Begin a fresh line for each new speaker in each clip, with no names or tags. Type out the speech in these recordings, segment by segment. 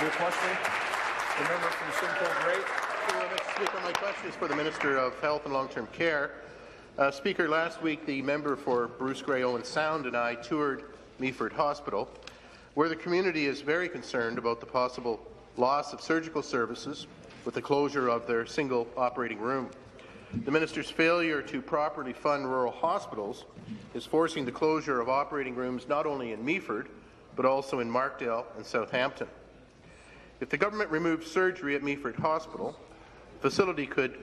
New question. The member from Simcoe Great.
Mr. Speaker, my question is for the Minister of Health and Long-Term Care. Speaker, last week the member for Bruce Grey Owen Sound and I toured Meaford Hospital, where the community is very concerned about the possible loss of surgical services with the closure of their single operating room. The minister's failure to properly fund rural hospitals is forcing the closure of operating rooms not only in Meaford, but also in Markdale and Southampton. If the government removed surgery at Meaford Hospital, the facility could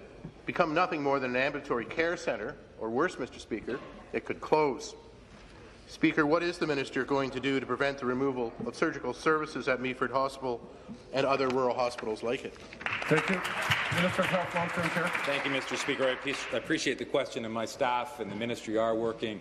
become nothing more than an ambulatory care centre, or worse, Mr. Speaker, it could close. Speaker, what is the minister going to do to prevent the removal of surgical services at Meaford Hospital and other rural hospitals like it?
Thank you. Minister of Health, Long-Term Care.
Thank you, Mr. Speaker. I appreciate the question, and my staff and the ministry are working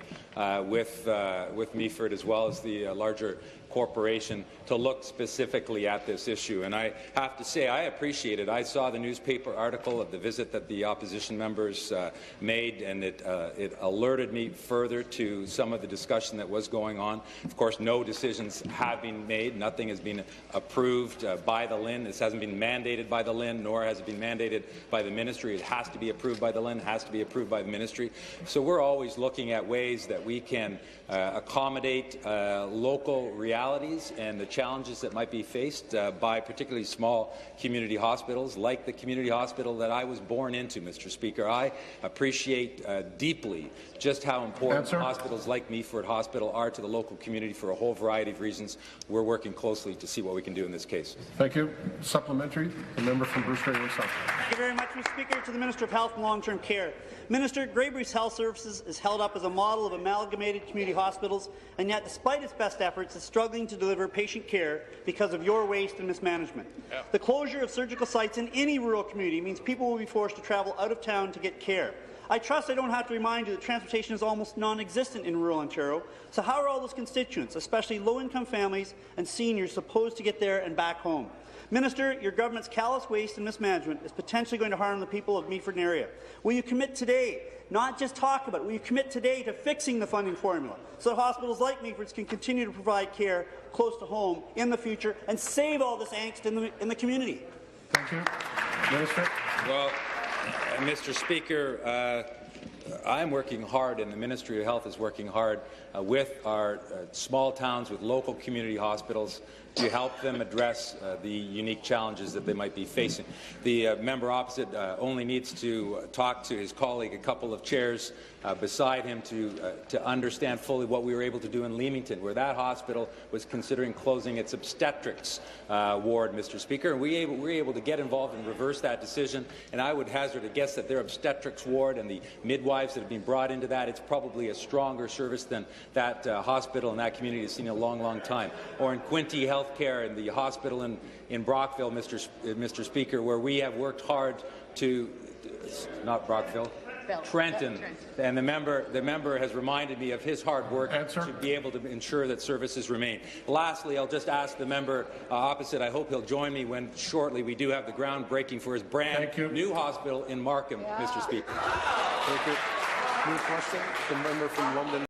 with Meaford as well as the larger corporation to look specifically at this issue. And I have to say, I appreciate it. I saw the newspaper article of the visit that the opposition members made, and it alerted me further to some of the discussion that was going on. Of course, no decisions have been made. Nothing has been approved by the LHIN. This hasn't been mandated by the LHIN, nor has it been mandated by the ministry. It has to be approved by the LHIN, has to be approved by the ministry. So we're always looking at ways that we can accommodate local realities and the challenges that might be faced by particularly small community hospitals, like the community hospital that I was born into, Mr. Speaker. I appreciate deeply just how important hospitals like Meaford Hospital are to the local community for a whole variety of reasons. We're working closely to see what we can do in this case.
Thank you. Supplementary, the member from Bruce Grey Owen Sound.
Thank you very much, Mr. Speaker. To the Minister of Health and Long-Term Care. Minister, Greybury's Health Services is held up as a model of amalgamated community hospitals, and yet, despite its best efforts, is struggling to deliver patient care because of your waste and mismanagement. The closure of surgical sites in any rural community means people will be forced to travel out of town to get care. I trust I don't have to remind you that transportation is almost non-existent in rural Ontario, so how are all those constituents, especially low-income families and seniors, supposed to get there and back home? Minister, your government's callous waste and mismanagement is potentially going to harm the people of Meaford area. Will you commit today, not just talk about it, will you commit today to fixing the funding formula so that hospitals like Meaford's can continue to provide care close to home in the future and save all this angst in the community?
Thank you. Minister.
Well, Mr. Speaker, I'm working hard, and the Ministry of Health is working hard with our small towns, with local community hospitals, to help them address the unique challenges that they might be facing. The member opposite only needs to talk to his colleague a couple of chairs beside him to understand fully what we were able to do in Leamington, where that hospital was considering closing its obstetrics ward, Mr. Speaker. And we were able to get involved and reverse that decision, and I would hazard a guess that their obstetrics ward and the midwives that have been brought into that, it's probably a stronger service than that hospital and that community has seen in a long, long time. Or in Quinte Healthcare, in the hospital in Brockville, Mr. Speaker, where we have worked hard to, not Brockville, Trenton, and the member has reminded me of his hard work to be able to ensure that services remain. Lastly, I'll just ask the member opposite, I hope he'll join me when shortly we do have the groundbreaking for his brand new hospital in Markham, Mr. Speaker.
Thank you. New question, the member from London